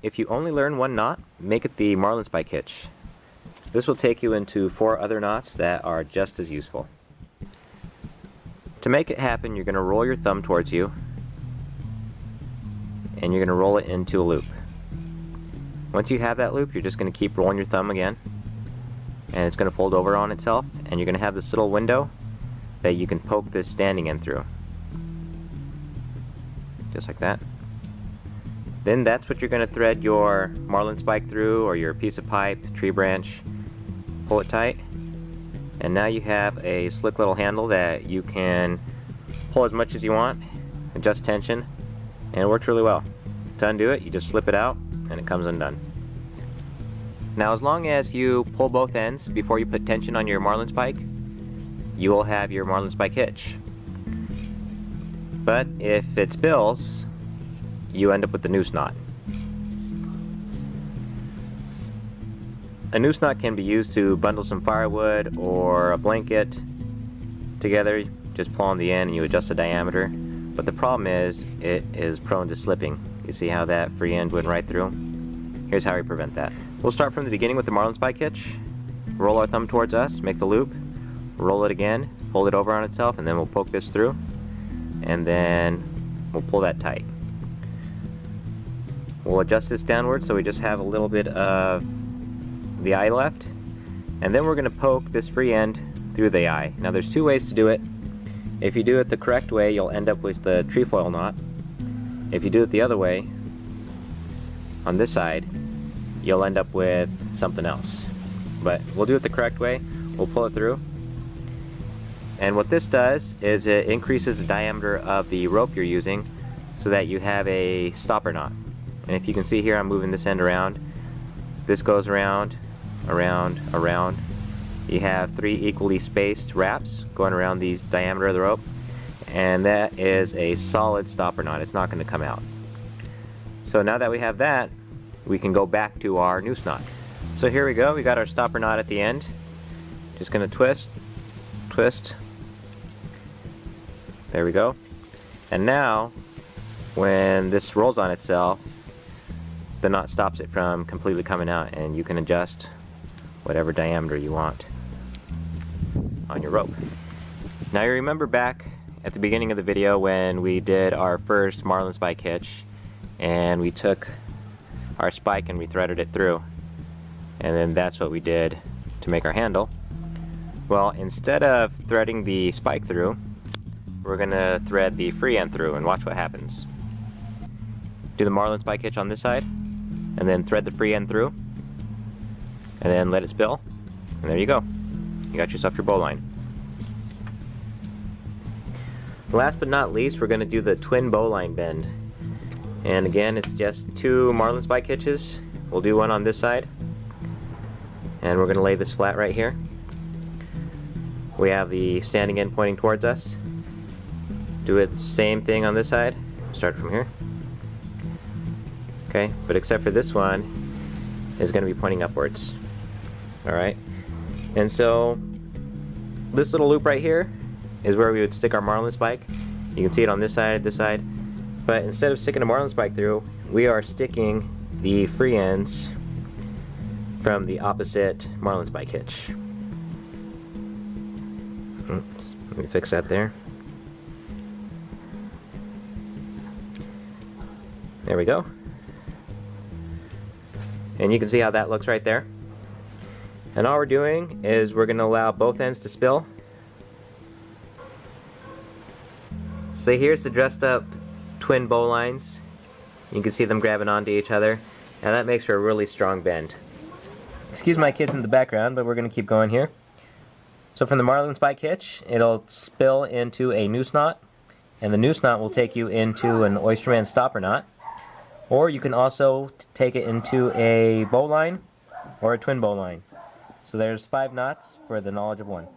if you only learn one knot, make it the Marlin spike hitch. This will take you into 4 other knots that are just as useful. To make it happen, you're going to roll your thumb towards you, and you're going to roll it into a loop. Once you have that loop, you're just going to keep rolling your thumb again, and it's going to fold over on itself, and you're going to have this little window that you can poke this standing end through. Just like that. Then that's what you're going to thread your marlin spike through, or your piece of pipe, tree branch. Pull it tight, and now you have a slick little handle that you can pull as much as you want, adjust tension, and it works really well. To undo it, you just slip it out and it comes undone. Now as long as you pull both ends before you put tension on your marlin spike, you will have your marlin spike hitch. But if it spills, you end up with the noose knot. A noose knot can be used to bundle some firewood or a blanket together. Just pull on the end and you adjust the diameter. But the problem is, it is prone to slipping. You see how that free end went right through? Here's how we prevent that. We'll start from the beginning with the marlin spike hitch. Roll our thumb towards us, make the loop, roll it again, fold it over on itself, and then we'll poke this through. And then we'll pull that tight. We'll adjust this downward so we just have a little bit of the eye left, and then we're going to poke this free end through the eye. Now there's 2 ways to do it. If you do it the correct way, you'll end up with the trefoil knot. If you do it the other way, on this side, you'll end up with something else. But we'll do it the correct way. We'll pull it through, and what this does is it increases the diameter of the rope you're using so that you have a stopper knot. And if you can see here, I'm moving this end around. This goes around, around, around. You have 3 equally spaced wraps going around the diameter of the rope, and that is a solid stopper knot. It's not going to come out. So now that we have that, we can go back to our noose knot. So here we go. We got our stopper knot at the end. Just going to twist, twist. There we go. And now, when this rolls on itself, the knot stops it from completely coming out, and you can adjust whatever diameter you want on your rope. Now you remember back at the beginning of the video when we did our first marlin spike hitch, and we took our spike and we threaded it through, and then that's what we did to make our handle. Well, instead of threading the spike through, we're gonna thread the free end through, and watch what happens. Do the marlin spike hitch on this side, and then thread the free end through, and then let it spill, and there you go. You got yourself your bowline. Last but not least, we're going to do the twin bowline bend. And again, it's just 2 marlin spike hitches. We'll do one on this side, and we're going to lay this flat right here. We have the standing end pointing towards us. Do it the same thing on this side. Start from here. Okay, but except for this one is going to be pointing upwards. Alright, and so this little loop right here is where we would stick our marlin spike. You can see it on this side, but instead of sticking a marlin spike through, we are sticking the free ends from the opposite marlin spike hitch. Oops, let me fix that there. There we go. And you can see how that looks right there. And all we're doing is we're going to allow both ends to spill. So here's the dressed up twin bowlines. You can see them grabbing onto each other, and that makes for a really strong bend. Excuse my kids in the background, but we're going to keep going here. So from the marlin spike hitch, it'll spill into a noose knot, and the noose knot will take you into an oysterman stopper knot. Or you can also take it into a bowline or a twin bowline. So there's 5 knots for the knowledge of one.